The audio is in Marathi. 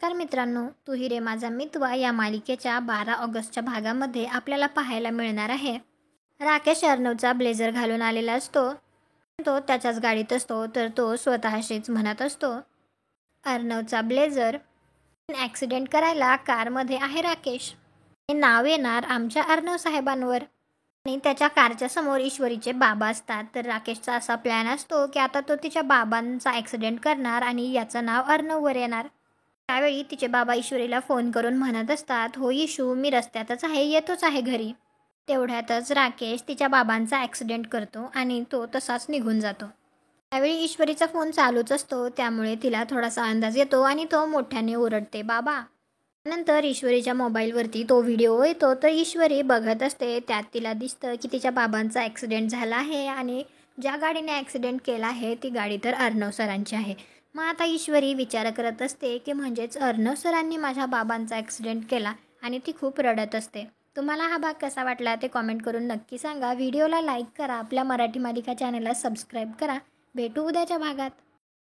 नमस्कार मित्रांनो, तू ही रे माझा मितवा या मालिकेच्या 12 ऑगस्टच्या भागामध्ये आपल्याला पाहायला मिळणार आहे. राकेश अर्णवचा ब्लेझर घालून आलेला असतो. तो त्याच्याच गाडीत असतो तर तो स्वतःशीच म्हणत असतो, अर्णवचा ब्लेझर ॲक्सिडेंट करायला कारमध्ये आहे राकेश. हे नाव येणार आमच्या अर्णव साहेबांवर. आणि त्याच्या कारच्या समोर ईश्वरीचे बाबा असतात. तर राकेशचा असा प्लॅन असतो की आता तो तिच्या बाबांचा ॲक्सिडेंट करणार आणि याचं नाव अर्णववर येणार. त्यावेळी तिचे बाबा ईश्वरीला फोन करून म्हणत असतात, हो ईशू, मी रस्त्यातच आहे, येतोच आहे घरी. तेवढ्यातच राकेश तिच्या बाबांचा ॲक्सिडेंट करतो आणि तो तसाच निघून जातो. त्यावेळी ईश्वरीचा फोन चालूच असतो, त्यामुळे तिला थोडासा अंदाज येतो आणि तो मोठ्याने ओरडते, बाबा. नंतर ईश्वरीच्या मोबाईलवरती तो व्हिडिओ येतो तर ईश्वरी बघत असते. त्यात तिला दिसतं की तिच्या बाबांचा ॲक्सिडेंट झाला आहे आणि ज्या गाडीने ॲक्सिडेंट केला आहे ती गाडी तर अर्णव सरांची आहे. मग आता ईश्वरी विचार करत असते की म्हणजेच अर्णव सरांनी माझ्या बाबांचा ॲक्सिडेंट केला आणि ती खूप रडत असते. तुम्हाला हा भाग कसा वाटला ते कॉमेंट करून नक्की सांगा. व्हिडिओला लाईक करा, आपल्या मराठी मालिका चॅनलला सबस्क्राईब करा. भेटू उद्याच्या भागात.